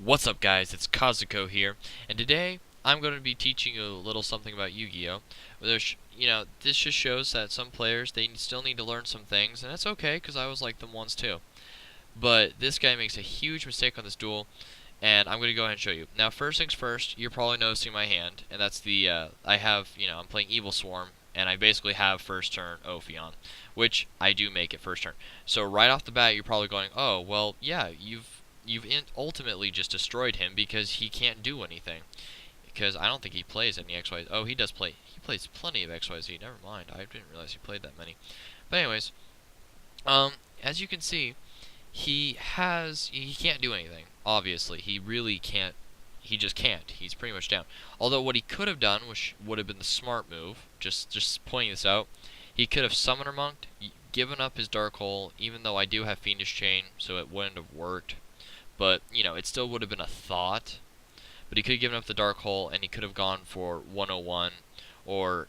What's up, guys? It's Kauzuko here, and today I'm going to be teaching you a little something about Yu-Gi-Oh! This just shows that some players, they still need to learn some things, and that's okay, because I was like them once too. But this guy makes a huge mistake on this duel, and I'm going to go ahead and show you. Now, first things first, you're probably noticing my hand, and that's I'm playing Evil Swarm, and I basically have first turn Ophion, which I do make it first turn. So right off the bat, you're probably going, oh, well, yeah, you've ultimately just destroyed him because he can't do anything. Because I don't think he plays any XYZ. Oh, he does play. He plays plenty of XYZ. Never mind. I didn't realize he played that many. But anyways, as you can see, he can't do anything. Obviously, he really can't. He just can't. He's pretty much down. Although what he could have done, which would have been the smart move, just pointing this out, he could have Summoner Monked, given up his Dark Hole, even though I do have Fiendish Chain, so it wouldn't have worked. But, it still would have been a thought. But he could have given up the Dark Hole, and he could have gone for 101, or,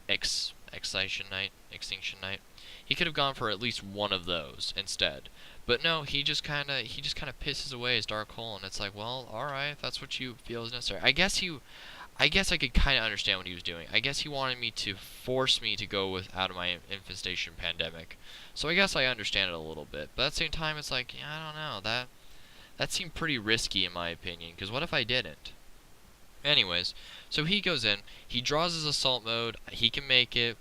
Extinction Knight. He could have gone for at least one of those instead. But no, he just kinda pisses away his Dark Hole, and it's like, well, alright, if that's what you feel is necessary. I guess I could kinda understand what he was doing. I guess he wanted me to force me to go out of my Infestation Pandemic. So I guess I understand it a little bit. But at the same time, it's like, yeah, I don't know, that seemed pretty risky in my opinion, because what if I didn't? Anyways, so he goes in, he draws his Assault Mode, he can make it.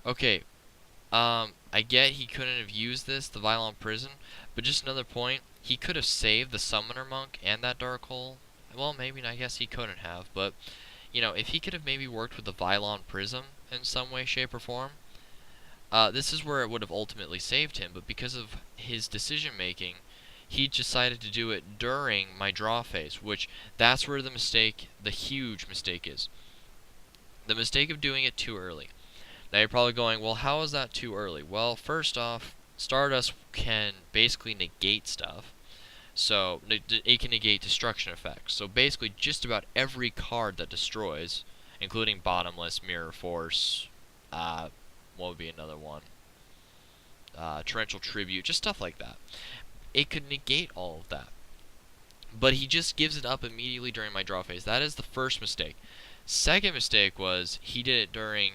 Okay, I get he couldn't have used the Violent Prison, but just another point, he could have saved the Summoner Monk and that Dark Hole. Well, maybe, I guess he couldn't have, but, if he could have maybe worked with the Violent Prism in some way, shape, or form, this is where it would have ultimately saved him, but because of his decision-making, he decided to do it during my draw phase, which that's where the huge mistake is. The mistake of doing it too early. Now you're probably going, well, how is that too early? Well, first off, Stardust can basically negate stuff. So, it can negate destruction effects. So basically, just about every card that destroys, including Bottomless, Mirror Force, what would be another one? Torrential Tribute, just stuff like that. It could negate all of that. But he just gives it up immediately during my draw phase. That is the first mistake. Second mistake was he did it during...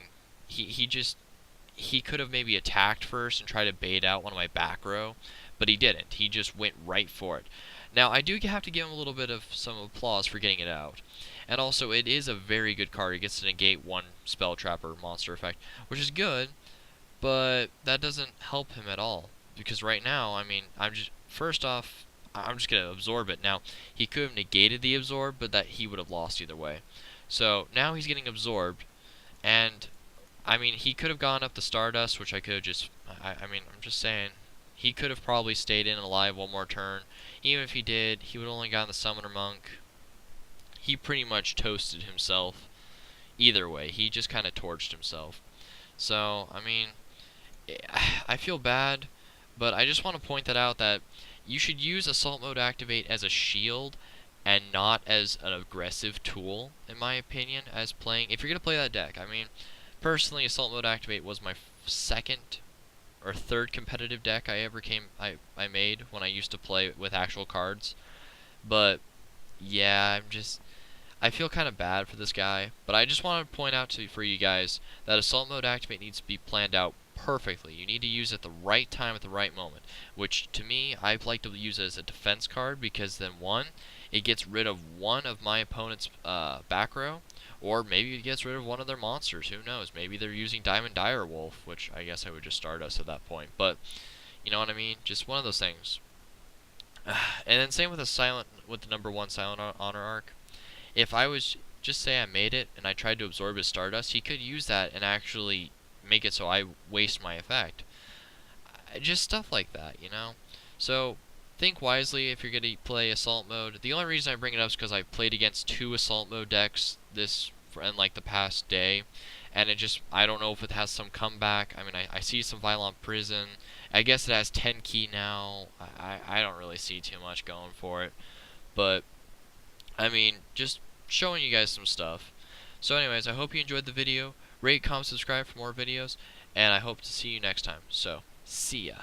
He could have maybe attacked first and tried to bait out one of my back row, but he didn't. He just went right for it. Now, I do have to give him a little bit of some applause for getting it out. And also, it is a very good card. It gets to negate one Spell Trap or Monster Effect, which is good, but that doesn't help him at all. Because right now, first off, I'm just going to absorb it. Now, he could have negated the absorb, but that he would have lost either way. So, now he's getting absorbed, and, he could have gone up the Stardust, which I could have just, I'm just saying, he could have probably stayed in alive one more turn. Even if he did, he would have only gotten the Summoner Monk. He pretty much toasted himself. Either way, he just kind of torched himself. So, I feel bad, but I just want to point that out, that you should use Assault Mode Activate as a shield and not as an aggressive tool, in my opinion, as playing. If you're going to play that deck, personally, Assault Mode Activate was my second or third competitive deck I made when I used to play with actual cards. But, yeah, I feel kind of bad for this guy, but I just want to point out for you guys that Assault Mode Activate needs to be planned out perfectly. You need to use it at the right time at the right moment, which to me, I like to use it as a defense card, because then one, it gets rid of one of my opponent's back row, or maybe it gets rid of one of their monsters. Who knows? Maybe they're using Diamond Direwolf, which I guess I would just Stardust at that point. But you know what I mean? Just one of those things. And then same with the number 1 Silent Honor Arc. If I was, just say I made it and I tried to absorb his Stardust, he could use that and actually make it so I waste my effect. Just stuff like that, So think wisely if you're going to play Assault Mode. The only reason I bring it up is because I've played against 2 Assault Mode decks in like the past day, and I don't know if it has some comeback. I see some Violent Prison. I guess it has 10 key now. I don't really see too much going for it, but just showing you guys some stuff. So anyways, I hope you enjoyed the video. Rate, comment, subscribe for more videos, and I hope to see you next time. So, see ya.